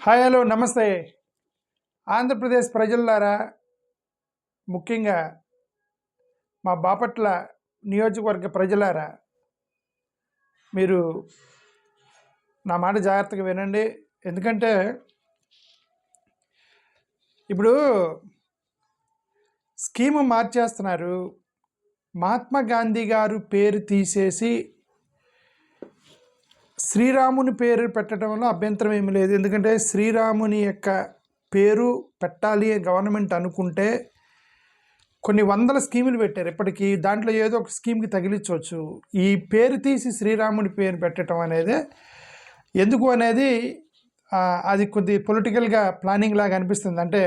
Hi hello నమస్తే ఆంధ్రప్రదేశ్ ప్రజలారా, ముఖ్యంగా మా బాపట్ల నియోజకవర్గ ప్రజలారా, మీరు నా మాట జాగ్రత్తగా వినండి. ఎందుకంటే ఇప్పుడు స్కీము మార్చేస్తున్నారు. మహాత్మా గాంధీ గారు పేరు తీసేసి శ్రీరాముని పేరు పెట్టడంలో అభ్యంతరం ఏమీ లేదు. ఎందుకంటే శ్రీరాముని యొక్క పేరు పెట్టాలి గవర్నమెంట్ అనుకుంటే కొన్ని వందల స్కీములు పెట్టారు ఇప్పటికీ. దాంట్లో ఏదో ఒక స్కీమ్కి తగిలించవచ్చు. ఈ పేరు తీసి శ్రీరాముని పేరు పెట్టడం అనేది ఎందుకు అనేది అది కొద్ది పొలిటికల్గా ప్లానింగ్ లాగా అనిపిస్తుంది. అంటే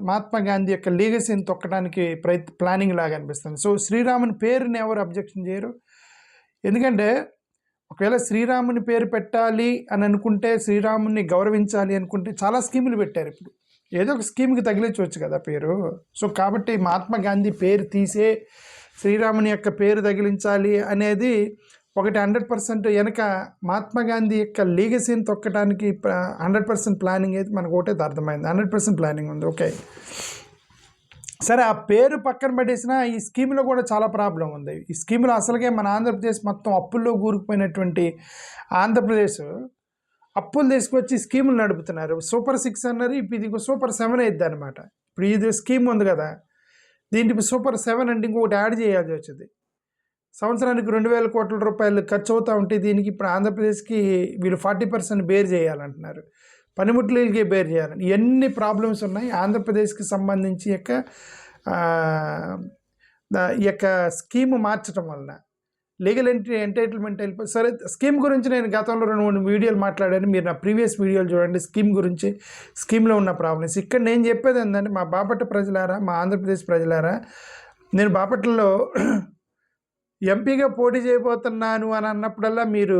మహాత్మా గాంధీ యొక్క లీగసీని తొక్కడానికి ప్లానింగ్ లాగా అనిపిస్తుంది. సో శ్రీరాముని పేరుని ఎవరు అబ్జెక్షన్ చేయరు. ఎందుకంటే ఒకవేళ శ్రీరాముని పేరు పెట్టాలి అని అనుకుంటే, శ్రీరాముని గౌరవించాలి అనుకుంటే చాలా స్కీములు పెట్టారు. ఇప్పుడు ఏదో ఒక స్కీమ్కి తగిలించవచ్చు కదా పేరు. సో కాబట్టి మహాత్మా గాంధీ పేరు తీసే శ్రీరాముని యొక్క పేరు తగిలించాలి అనేది ఒకటి 100% వెనక మహాత్మా గాంధీ యొక్క లీగసీని తొక్కడానికి 100% ప్లానింగ్ అయితే మనకు ఒకటే అర్థమైంది. 100% ప్లానింగ్ ఉంది. ఓకే, సరే, ఆ పేరు పక్కన పెట్టేసిన ఈ స్కీమ్లో కూడా చాలా ప్రాబ్లం ఉంది. ఈ స్కీమ్లో అసలుగే మన ఆంధ్రప్రదేశ్ మొత్తం అప్పుల్లో కూరుకుపోయినటువంటి ఆంధ్రప్రదేశ్ అప్పులు తీసుకొచ్చి స్కీములు నడుపుతున్నారు. సూపర్ 6 అన్నారు, ఇప్పుడు ఇది సూపర్ 7 అయిద్ది అనమాట. ఇప్పుడు ఇది స్కీమ్ ఉంది కదా, దీనికి సూపర్ 7 అంటే ఇంకొకటి యాడ్ చేయాల్సి వచ్చింది. సంవత్సరానికి 2,000 కోట్ల రూపాయలు ఖర్చు అవుతూ ఉంటే దీనికి ఇప్పుడు ఆంధ్రప్రదేశ్కి వీళ్ళు 40% బేర్ చేయాలంటున్నారు. పనిముట్లకి బేర్ చేయాలని ఎన్ని ప్రాబ్లమ్స్ ఉన్నాయి ఆంధ్రప్రదేశ్కి సంబంధించి ఈ యొక్క స్కీమ్ మార్చడం వలన. లీగల్ ఎంటైటిల్మెంట్ వెళ్ళిపోయి. సరే, స్కీమ్ గురించి నేను గతంలో 2-3 వీడియోలు మాట్లాడాను. మీరు నా ప్రీవియస్ వీడియోలు చూడండి స్కీమ్ గురించి, స్కీమ్లో ఉన్న ప్రాబ్లమ్స్. ఇక్కడ నేను చెప్పేది ఏంటంటే, మా బాపట్ల ప్రజలారా, మా ఆంధ్రప్రదేశ్ ప్రజలారా, నేను బాపట్లలో ఎంపీగా పోటీ చేయబోతున్నాను అని అన్నప్పుడల్లా మీరు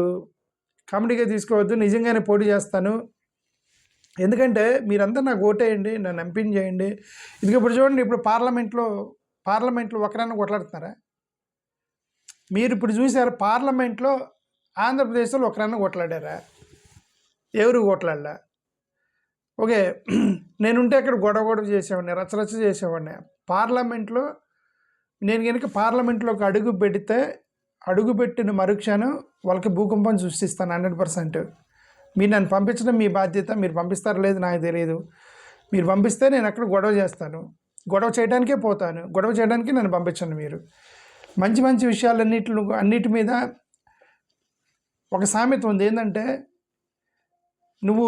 కామెడీగా తీసుకోవద్దు. నిజంగానే పోటీ చేస్తాను. ఎందుకంటే మీరంతా నాకు ఓటేయండి, నన్ను ఎంపీని చేయండి. ఇది ఇప్పుడు చూడండి, ఇప్పుడు పార్లమెంట్లో ఒకరైనా కొట్లాడుతున్నారా? మీరు ఇప్పుడు చూసారు, పార్లమెంట్లో ఆంధ్రప్రదేశ్లో ఒకరైనా కొట్లాడారా? ఎవరు కొట్లాడలా. ఓకే, నేనుంటే అక్కడ గొడవ చేసేవాడిని, రచ్చరచ్చ చేసేవాడిని. పార్లమెంట్లో నేను కనుక పార్లమెంట్లోకి అడుగుపెట్టిన మరుక్షణం వాళ్ళకి భూకంపం సృష్టిస్తాను 100%. మీరు నన్ను పంపించడం మీ బాధ్యత. మీరు పంపిస్తారో లేదు నాకు తెలియదు. మీరు పంపిస్తే నేను అక్కడ గొడవ చేస్తాను. గొడవ చేయడానికే పోతాను. గొడవ చేయడానికి నన్ను పంపించండి. మీరు మంచి మంచి అన్నిటి మీద ఒక సామెత ఉంది. ఏంటంటే, నువ్వు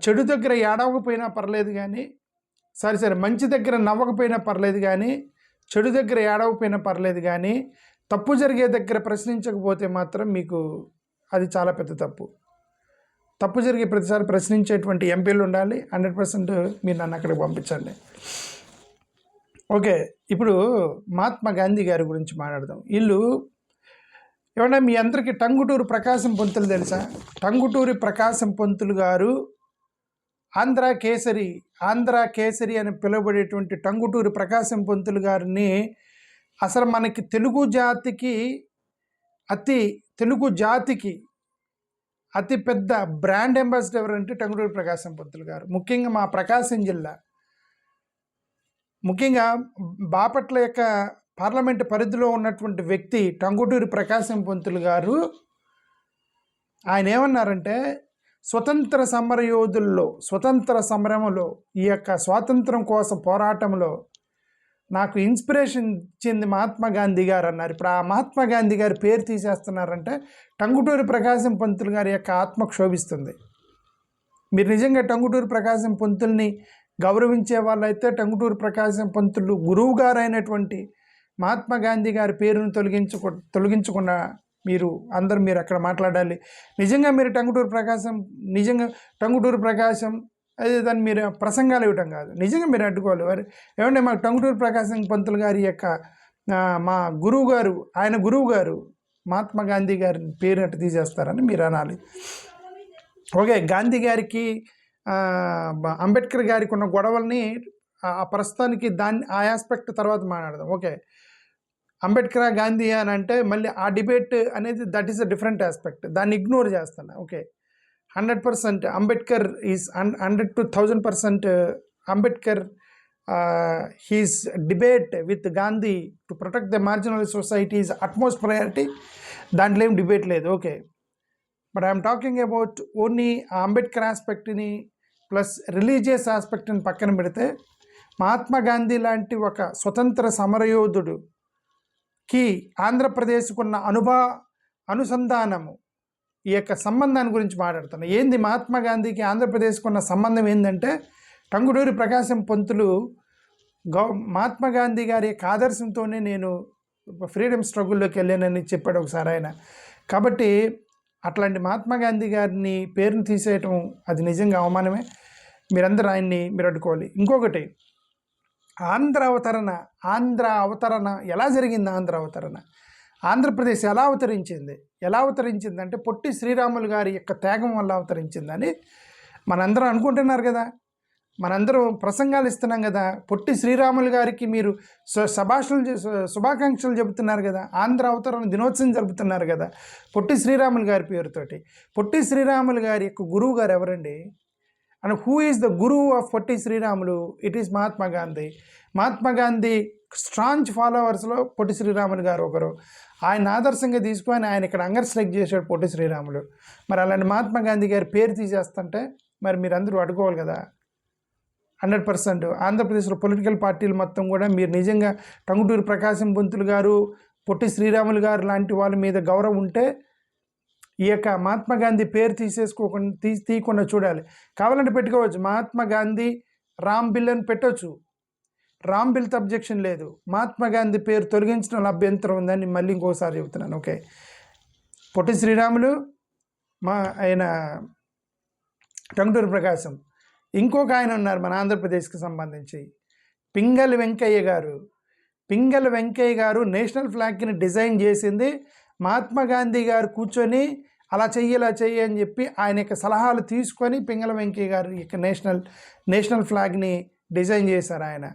చెడు దగ్గర ఏడవకపోయినా పర్లేదు కానీ, సరే మంచి దగ్గర నవ్వకపోయినా పర్లేదు కానీ, చెడు దగ్గర ఏడవకపోయినా పర్లేదు కానీ, తప్పు జరిగే దగ్గర ప్రశ్నించకపోతే మాత్రం మీకు అది చాలా పెద్ద తప్పు. తప్పు జరిగే ప్రతిసారి ప్రశ్నించేటువంటి ఎంపీలు ఉండాలి. 100% మీరు నన్ను అక్కడికి పంపించండి. ఓకే, ఇప్పుడు మహాత్మా గాంధీ గారి గురించి మాట్లాడదాం. వీళ్ళు ఏమన్నా మీ అందరికీ టంగుటూరి ప్రకాశం పంతులు తెలుసా? టంగుటూరి ప్రకాశం పంతులు గారు ఆంధ్ర కేసరి అని పిలువబడేటువంటి టంగుటూరి ప్రకాశం పంతులు గారిని అసలు మనకి తెలుగు జాతికి అతి పెద్ద బ్రాండ్ అంబాసిడర్ అంటే టంగుటూరి ప్రకాశం పంతులు గారు. ముఖ్యంగా మా ప్రకాశం జిల్లా, ముఖ్యంగా బాపట్ల యొక్క పార్లమెంటు పరిధిలో ఉన్నటువంటి వ్యక్తి టంగుటూరి ప్రకాశం పంతులు గారు. ఆయన ఏమన్నారంటే, స్వతంత్ర సమరంలో ఈ యొక్క స్వాతంత్రం కోసం పోరాటంలో నాకు ఇన్స్పిరేషన్ ఇచ్చింది మహాత్మా గాంధీ గారు అన్నారు. ఇప్పుడు ఆ మహాత్మా గాంధీ గారి పేరు తీసేస్తున్నారంటే టంగుటూరి ప్రకాశం పంతులు గారి యొక్క ఆత్మ క్షోభిస్తుంది. మీరు నిజంగా టంగుటూరి ప్రకాశం పంతుల్ని గౌరవించే వాళ్ళైతే టంగుటూరి ప్రకాశం పంతులు గురువు గారు అయినటువంటి మహాత్మా గాంధీ గారి పేరును తొలగించకుండా మీరు అక్కడ మాట్లాడాలి. నిజంగా మీరు టంగుటూరి ప్రకాశం అదే దాన్ని మీరు ప్రసంగాలు ఇవ్వటం కాదు, నిజంగా మీరు అడ్డుకోవాలి. ఏమంటే మాకు టంగుటూరి ప్రకాశం పంతులు గారి యొక్క మా గురువు గారు మహాత్మా గాంధీ గారిని పేరు అట్టు తీసేస్తారని మీరు అనాలి. ఓకే, గాంధీ గారికి అంబేద్కర్ గారికి ఉన్న గొడవల్ని ప్రస్తుతానికి ఆ ఆస్పెక్ట్ తర్వాత మాట్లాడదాం. ఓకే, అంబేద్కర్ గాంధీ అని అంటే మళ్ళీ ఆ డిబేట్ అనేది that is a different aspect, దాన్ని ఇగ్నోర్ చేస్తాను. Okay, 100% Ambedkar is 100 to 1000% Ambedkar his debate with Gandhi to protect the marginalized society is utmost priority. దాంట్లో ఏం డిబేట్ లేదు, okay. But I'm talking about only Ambedkar ఆస్పెక్ట్ని ప్లస్ రిలీజియస్ ఆస్పెక్ట్ని పక్కన పెడితే మహాత్మా గాంధీ లాంటి ఒక స్వతంత్ర సమరయోధుడుకి ఆంధ్రప్రదేశ్కున్న అనుసంధానము, ఈ యొక్క సంబంధాన్ని గురించి మాట్లాడుతున్నాను. ఏంది మహాత్మా గాంధీకి ఆంధ్రప్రదేశ్కున్న సంబంధం ఏంటంటే, టంగుటూరి ప్రకాశం పంతులు మహాత్మా గాంధీ గారి యొక్క ఆదర్శంతోనే నేను ఫ్రీడమ్ స్ట్రగుల్లోకి వెళ్ళానని చెప్పాడు ఒకసారి ఆయన. కాబట్టి అట్లాంటి మహాత్మా గాంధీ గారిని పేరుని తీసేయటం అది నిజంగా అవమానమే. మీరందరూ ఆయన్ని మీరు అడ్డుకోవాలి. ఇంకొకటి, ఆంధ్ర అవతరణ ఎలా జరిగింది? ఆంధ్ర అవతరణ ఆంధ్రప్రదేశ్ ఎలా అవతరించింది అంటే పొట్టి శ్రీరాములు గారి యొక్క త్యాగం వల్ల అవతరించిందని మనందరం అనుకుంటున్నారు కదా, మనందరం ప్రసంగాలు ఇస్తున్నాం కదా, పొట్టి శ్రీరాములు గారికి మీరు శుభాకాంక్షలు చెబుతున్నారు కదా, ఆంధ్ర అవతరణ దినోత్సవం జరుపుతున్నారు కదా పొట్టి శ్రీరాములు గారి పేరుతోటి. పొట్టి శ్రీరాములు గారి యొక్క గురువు గారు ఎవరండి? And who is the guru of Potti Sriramulu? It is Mahatma Gandhi. Mahatma Gandhi strong ఫాలోవర్స్లో పొట్టి శ్రీరాములు గారు ఒకరు. ఆయన ఆదర్శంగా తీసుకొని ఆయన ఇక్కడ అంగర్ స్ట్రైక్ చేశాడు పొట్టి శ్రీరాములు. మరి అలాంటి మహాత్మా గాంధీ గారి పేరు తీసేస్తుంటే మరి మీరందరూ అడుకోవాలి కదా. 100% ఆంధ్రప్రదేశ్లో పొలిటికల్ పార్టీలు మొత్తం కూడా మీరు నిజంగా టంగుటూరి ప్రకాశం పంతులు గారు, పొట్టి శ్రీరాములు గారు లాంటి వాళ్ళ మీద గౌరవం ఉంటే ఈ యొక్క మహాత్మా గాంధీ పేరు తీయకుండా చూడాలి. కావాలంటే పెట్టుకోవచ్చు, మహాత్మా గాంధీ రామ్ బిల్ అని పెట్టవచ్చు, రామ్ బిల్తో అబ్జెక్షన్ లేదు. మహాత్మా గాంధీ పేరు తొలగించడం అభ్యంతరం ఉందని మళ్ళీ ఇంకోసారి చెబుతున్నాను, ఓకే. పొట్టి శ్రీరాములు ఆయన టంగుటూరి ప్రకాశం, ఇంకొక ఆయన ఉన్నారు మన ఆంధ్రప్రదేశ్కి సంబంధించి పింగళి వెంకయ్య గారు నేషనల్ ఫ్లాగ్ని డిజైన్ చేసింది మహాత్మా గాంధీ గారు కూర్చొని అలా చెయ్యి అని చెప్పి ఆయన యొక్క సలహాలు తీసుకొని పింగళి వెంకయ్య గారు యొక్క నేషనల్ ఫ్లాగ్ని డిజైన్ చేశారు ఆయన.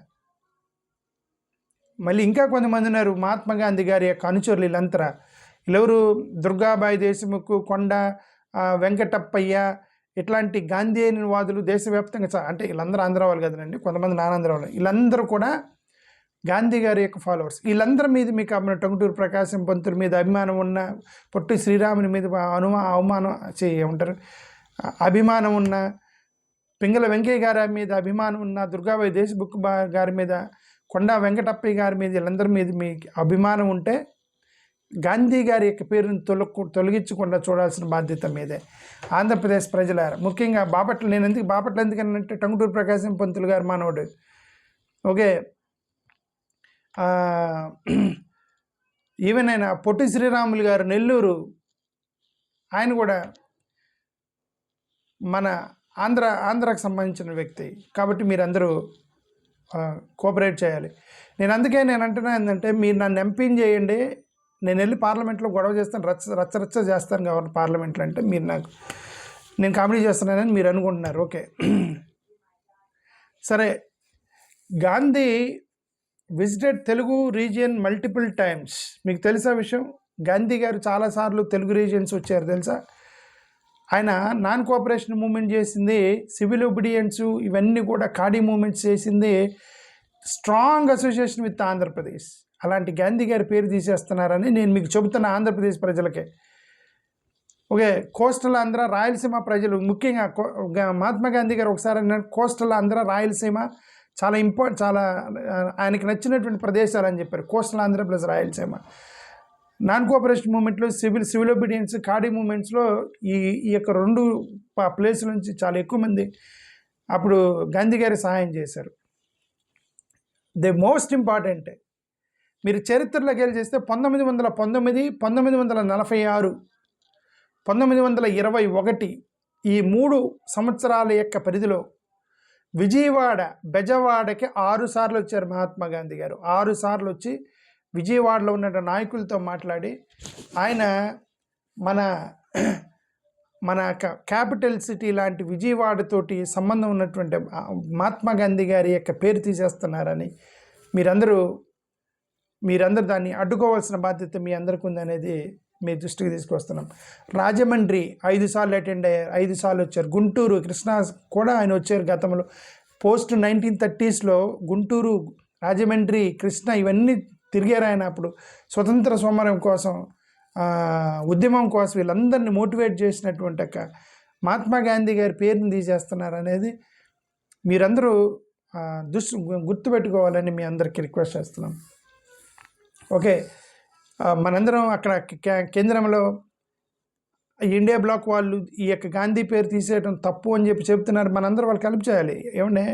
మళ్ళీ ఇంకా కొంతమంది ఉన్నారు మహాత్మా గాంధీ గారి యొక్క అనుచరులు. వీళ్ళంతా వీళ్ళెవరు? దుర్గాబాయి దేశముఖ్, కొండ వెంకటప్పయ్య, ఇట్లాంటి గాంధీయవాదులు దేశవ్యాప్తంగా అంటే వీళ్ళందరూ ఆంధ్ర వాళ్ళు కదండి, కొంతమంది నానాంధ్ర వాళ్ళు, వీళ్ళందరూ కూడా గాంధీ గారి యొక్క ఫాలోవర్స్. వీళ్ళందరి మీద మీకు టంగుటూరి ప్రకాశం పంతుల మీద అభిమానం ఉన్న, పొట్టి శ్రీరాముని మీద అభిమానం ఉన్న, పింగళ వెంకయ్య గారి మీద అభిమానం ఉన్న, దుర్గాబాయి దేశముఖ్ గారి మీద, కొండా వెంకటప్పయ్య గారి మీద, వీళ్ళందరి మీద మీకు అభిమానం ఉంటే గాంధీ గారి యొక్క పేరుని తొలగించకుండా చూడాల్సిన బాధ్యత మీదే. ఆంధ్రప్రదేశ్ ప్రజలారా, ముఖ్యంగా బాపట్ల ఎందుకనంటే టంగుటూరి ప్రకాశం పంతులు గారు మానవుడు, ఓకే. ఈవెన్ ఆయన పొట్టి శ్రీరాములు గారు నెల్లూరు, ఆయన కూడా మన ఆంధ్రాకి సంబంధించిన వ్యక్తి. కాబట్టి మీరందరూ కోఆపరేట్ చేయాలి. నేను అంటున్నా ఏంటంటే, మీరు నన్ను ఎంపీని చేయండి, నేను వెళ్ళి పార్లమెంట్లో గొడవ చేస్తాను, రచ్చ చేస్తాను కాబట్టి పార్లమెంట్లో అంటే మీరు నేను కామెడీ చేస్తున్నానని మీరు అనుకుంటున్నారు, ఓకే. సరే, Gandhi visited Telugu region multiple times. మీకు తెలుసా విషయం? గాంధీ గారు చాలాసార్లు తెలుగు రీజియన్స్ వచ్చారు తెలుసా? ఆయన నాన్ కోఆపరేషన్ మూమెంట్ చేసింది, సివిల్ ఒబీడియన్స్ ఇవన్నీ కూడా ఖాడీ మూమెంట్స్ చేసింది, స్ట్రాంగ్ అసోసియేషన్ విత్ ఆంధ్రప్రదేశ్. అలాంటి గాంధీ గారి పేరు తీసేస్తున్నారని నేను మీకు చెబుతున్న ఆంధ్రప్రదేశ్ ప్రజలకే, ఓకే. కోస్టల్ ఆంధ్ర, రాయలసీమ ప్రజలు ముఖ్యంగా మహాత్మా గాంధీ గారు ఒకసారి కోస్టల్ ఆంధ్ర, రాయలసీమ చాలా చాలా ఆయనకి నచ్చినటువంటి ప్రదేశాలు అని చెప్పారు. Coastal Andhra plus Rayalaseema. Non cooperation మూమెంట్లో సివిల్ ఒబీడియన్స్, ఖాడీ మూమెంట్స్లో ఈ యొక్క రెండు ప్లేసుల నుంచి చాలా ఎక్కువ మంది అప్పుడు గాంధీ గారి సహాయం చేశారు. ది మోస్ట్ ఇంపార్టెంట్, మీరు చరిత్రలోకి వెళ్ళి చేస్తే 1919, 1946, 1921 ఈ 3 సంవత్సరాల యొక్క పరిధిలో బెజవాడకి 6 సార్లు వచ్చారు మహాత్మా గాంధీ గారు. 6 సార్లు వచ్చి విజయవాడలో ఉన్న నాయకులతో మాట్లాడి ఆయన మన క్యాపిటల్ సిటీ లాంటి విజయవాడతోటి సంబంధం ఉన్నటువంటి మహాత్మా గాంధీ గారి యొక్క పేరు తీసేస్తున్నారని మీరందరూ దాన్ని అడ్డుకోవాల్సిన బాధ్యత మీ అందరికీ ఉందనేది మీ దృష్టికి తీసుకొస్తున్నాం. రాజమండ్రి 5 సార్లు అటెండ్ అయ్యారు, 5 సార్లు వచ్చారు. గుంటూరు కృష్ణా కూడా ఆయన వచ్చారు గతంలో. పోస్ట్ 1930s గుంటూరు, రాజమండ్రి, కృష్ణా ఇవన్నీ తిరిగారు ఆయన. అప్పుడు స్వతంత్ర సమరం కోసం, ఉద్యమం కోసం వీళ్ళందరినీ మోటివేట్ చేసినటువంటి ఒక మహాత్మా గాంధీ గారి పేరుని తీసేస్తున్నారు అనేది మీరందరూ గుర్తుపెట్టుకోవాలని మీ అందరికీ రిక్వెస్ట్ చేస్తున్నాం. ఓకే, మనందరం అక్కడ కేంద్రంలో ఇండియా బ్లాక్ వాళ్ళు ఈ యొక్క గాంధీ పేరు తీసేయడం తప్పు అని చెప్తున్నారు. మనందరం వాళ్ళు కలిపి చేయాలి. ఏమంటే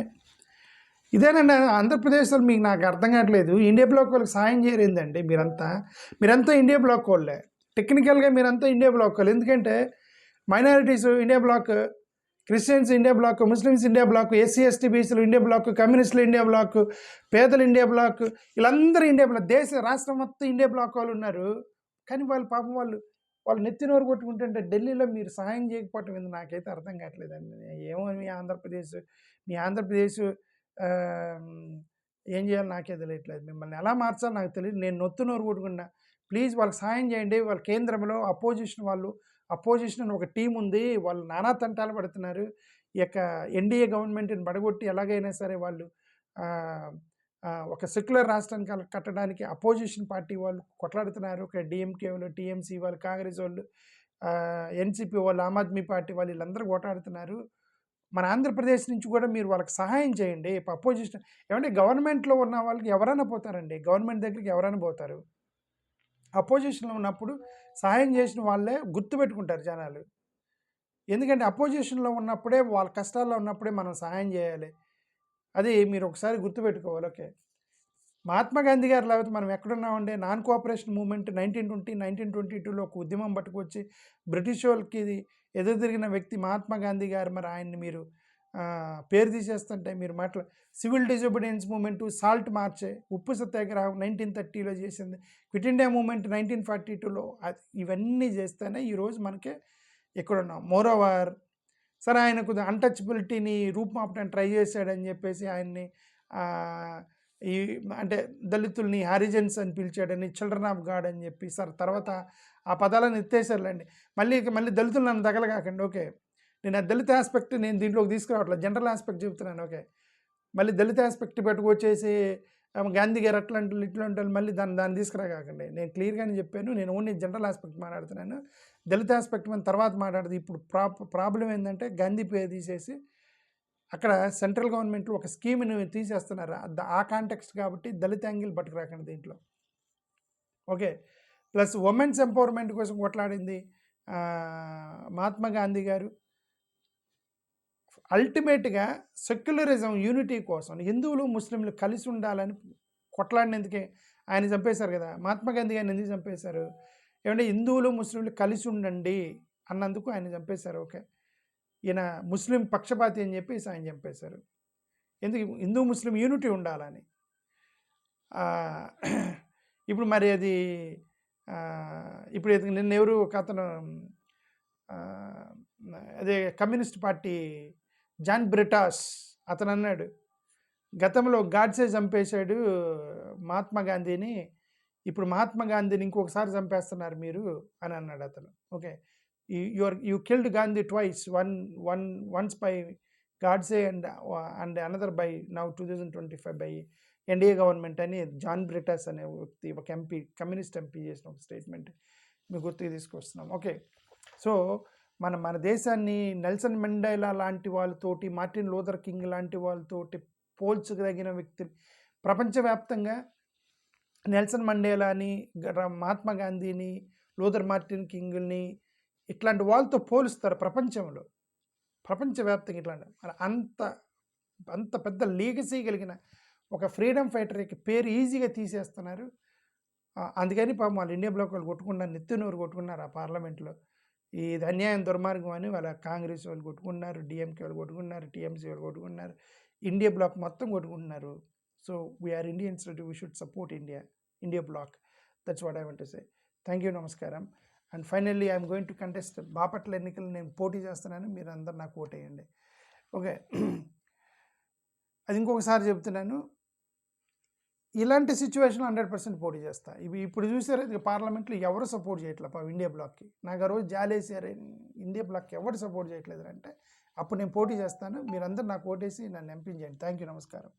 ఇదేనండి ఆంధ్రప్రదేశ్లో మీకు నాకు అర్థం కావట్లేదు. ఇండియా బ్లాక్ వాళ్ళకి సాయం చేయలేదండి. మీరంతా ఇండియా బ్లాక్ వాళ్ళే. టెక్నికల్గా మీరంతా ఇండియా బ్లాక్ వాళ్ళు. ఎందుకంటే minorities India bloc, Christians India bloc, Muslims India bloc, SC ST బీసీలు ఇండియా బ్లాక్, కమ్యూనిస్టులు ఇండియా బ్లాక్, పేదలు ఇండియా బ్లాక్, వీళ్ళందరూ ఇండియా బ్లాక్. రాష్ట్రం మొత్తం ఇండియా బ్లాక్ వాళ్ళు ఉన్నారు. కానీ వాళ్ళు పాపం వాళ్ళు నెత్తినోరు కొట్టుకుంటుంటే ఢిల్లీలో మీరు సహాయం చేయకపోవటం ఏంది నాకైతే అర్థం కావట్లేదండి. ఏమో మీ ఆంధ్రప్రదేశ్ ఏం చేయాలో నాకే తెలియట్లేదు. మిమ్మల్ని ఎలా మార్చాలో నాకు తెలియదు. నేను నొత్తునోరు కొట్టుకున్నా. ప్లీజ్ వాళ్ళకి సహాయం చేయండి. వాళ్ళ కేంద్రంలో అపోజిషన్ అని ఒక టీం ఉంది. వాళ్ళు నానా తంటాలు పడుతున్నారు. ఈ యొక్క ఎన్డీఏ గవర్నమెంట్ని పడగొట్టి ఎలాగైనా సరే వాళ్ళు ఒక సెక్యులర్ రాష్ట్రానికి కట్టడానికి అపోజిషన్ పార్టీ వాళ్ళు కొట్లాడుతున్నారు. ఒక డిఎంకే వాళ్ళు, టీఎంసీ వాళ్ళు, కాంగ్రెస్ వాళ్ళు, ఎన్సీపీ వాళ్ళు, ఆమ్ ఆద్మీ పార్టీ వాళ్ళు వీళ్ళందరూ కొట్లాడుతున్నారు. మన ఆంధ్రప్రదేశ్ నుంచి కూడా మీరు వాళ్ళకి సహాయం చేయండి. అపోజిషన్ ఏమంటే గవర్నమెంట్లో ఉన్న వాళ్ళకి ఎవరైనా పోతారండి. గవర్నమెంట్ దగ్గరికి ఎవరైనా పోతారు. అపోజిషన్లో ఉన్నప్పుడు సహాయం చేసిన వాళ్ళే గుర్తుపెట్టుకుంటారు జనాలు. ఎందుకంటే అపోజిషన్లో ఉన్నప్పుడే, వాళ్ళ కష్టాల్లో ఉన్నప్పుడే మనం సహాయం చేయాలి. అది మీరు ఒకసారి గుర్తుపెట్టుకోవాలి. ఓకే, మహాత్మా గాంధీ గారు లేకపోతే మనం ఎక్కడున్నామంటే నాన్ కోఆపరేషన్ మూవ్మెంట్ 1922లో ఒక ఉద్యమం పట్టుకొచ్చి బ్రిటిష్ వాళ్ళకి ఎదురు తిరిగిన వ్యక్తి మహాత్మా గాంధీ గారు. మరి ఆయన్ని మీరు పేరు తీసేస్తుంటే మీరు సివిల్ డిజోబీడియన్స్ మూమెంటు, సాల్ట్ మార్చే, ఉప్పు సత్యాగ్రహం 1930లో చేసింది, క్విట్ ఇండియా మూమెంట్ 1942లో, ఇవన్నీ చేస్తేనే ఈరోజు మనకి ఎక్కడున్నాం. మోరోవర్ సరే ఆయన కొద్దిగా అన్టచబిలిటీని రూపుమాపడానికి ట్రై చేశాడని చెప్పేసి ఆయన్ని అంటే దళితుల్ని హారిజన్స్ అని పిలిచాడని, చిల్డ్రన్ ఆఫ్ గాడ్ అని చెప్పి సార్ తర్వాత ఆ పదాలను ఎత్తేసారులేండి. మళ్ళీ దళితులు నన్ను తగలగాకండి. ఓకే, నేను ఆ దళిత ఆస్పెక్ట్ నేను దీంట్లోకి తీసుకురావట్లేదు, జనరల్ ఆస్పెక్ట్ చెప్తున్నాను. ఓకే, మళ్ళీ దళిత ఆస్పెక్ట్ పెట్టుకొచ్చేసి గాంధీ గారు అట్లాంటి ఇట్లాంటి మళ్ళీ దాన్ని తీసుకురాకండి. నేను క్లియర్గానే చెప్పాను. నేను ఓన్లీ జనరల్ ఆస్పెక్ట్ మాట్లాడుతున్నాను. దళిత ఆస్పెక్ట్ మనం తర్వాత మాట్లాడదు. ఇప్పుడు ప్రాబ్లం ఏంటంటే గాంధీ పేరు తీసేసి అక్కడ సెంట్రల్ గవర్నమెంట్ ఒక స్కీమ్ని తీసేస్తున్నారు. ఆ కాంటెక్స్ట్ కాబట్టి దళిత యాంగిల్ పట్టుకురాకండి దీంట్లో. ఓకే, ప్లస్ ఉమెన్స్ ఎంపవర్మెంట్ కోసం కొట్లాడింది మహాత్మా గాంధీ గారు. అల్టిమేట్గా సెక్యులరిజం యూనిటీ కోసం హిందువులు ముస్లింలు కలిసి ఉండాలని కొట్లాడినందుకే ఆయన చంపేశారు కదా. మహాత్మా గాంధీ గారిని ఎందుకు చంపేశారు? ఏమంటే హిందువులు ముస్లింలు కలిసి ఉండండి అన్నందుకు ఆయన చంపేశారు. ఓకే, ఈయన ముస్లిం పక్షపాతి అని చెప్పేసి ఆయన చంపేశారు. ఎందుకు? హిందూ ముస్లిం యూనిటీ ఉండాలని. ఇప్పుడు మరి అది ఇప్పుడు నిన్న ఎవరు ఒక అతను అదే కమ్యూనిస్ట్ పార్టీ జాన్ బ్రిటాస్ అతను అన్నాడు, గతంలో గాడ్సే చంపేశాడు మహాత్మా గాంధీని, ఇప్పుడు మహాత్మా గాంధీని ఇంకొకసారి చంపేస్తున్నారు మీరు అని అన్నాడు అతను. Okay, you killed Gandhi twice, once by Godse and another by now 2025 by NDA government అని జాన్ బ్రిటాస్ అనే వ్యక్తి, ఒక ఎంపీ, కమ్యూనిస్ట్ ఎంపీ చేసిన ఒక స్టేట్మెంట్ మీ గుర్తుకు తీసుకొస్తున్నాం. ఓకే, సో మన దేశాన్ని నెల్సన్ మండేలా లాంటి వాళ్ళతోటి, మార్టిన్ లూథర్ కింగ్ లాంటి వాళ్ళతోటి పోల్చదగిన వ్యక్తులు ప్రపంచవ్యాప్తంగా నెల్సన్ మండేలాని, మహాత్మా గాంధీని, లూథర్ మార్టిన్ కింగ్ని ఇట్లాంటి వాళ్ళతో పోలుస్తారు ప్రపంచంలో, ప్రపంచవ్యాప్తంగా. ఇట్లాంటి అంత పెద్ద లీగసీ కలిగిన ఒక ఫ్రీడమ్ ఫైటర్కి పేరు ఈజీగా తీసేస్తున్నారు. అందుకని పాపం వాళ్ళు ఇండియా బ్లాక్ వాళ్ళు కొట్టుకున్నారు, నెత్తినోరు కొట్టుకున్నారు ఆ పార్లమెంట్లో. ఇది అన్యాయం, దుర్మార్గం అని వాళ్ళ కాంగ్రెస్ వాళ్ళు కొట్టుకున్నారు, డిఎంకే వాళ్ళు కొట్టుకున్నారు, టీఎంసీ వాళ్ళు కొట్టుకున్నారు, ఇండియా బ్లాక్ మొత్తం కొట్టుకుంటున్నారు. So we are Indians, we should support India block. That's what I want to say. Thank you, నమస్కారం. And finally I'm going to contest Bapatla ఎన్నికలు నేను పోటీ చేస్తున్నాను, మీరు అందరు నాకు ఓటేయండి. ఓకే, అది ఇంకొకసారి చెప్తున్నాను, ఇలాంటి సిచ్యువేషన్లో 100% పోటీ చేస్తా. ఇవి ఇప్పుడు చూసారు పార్లమెంట్లో ఎవరు సపోర్ట్ చేయట్లేదు ఇండియా బ్లాక్కి. నాకు ఆ రోజు జాలేసారు, ఇండియా బ్లాక్కి ఎవరు సపోర్ట్ చేయట్లేదు అంటే అప్పుడు నేను పోటీ చేస్తాను. మీరందరూ నాకు ఓటేసి నన్ను ఎంపీ చేయండి. థ్యాంక్ యూ, నమస్కారం.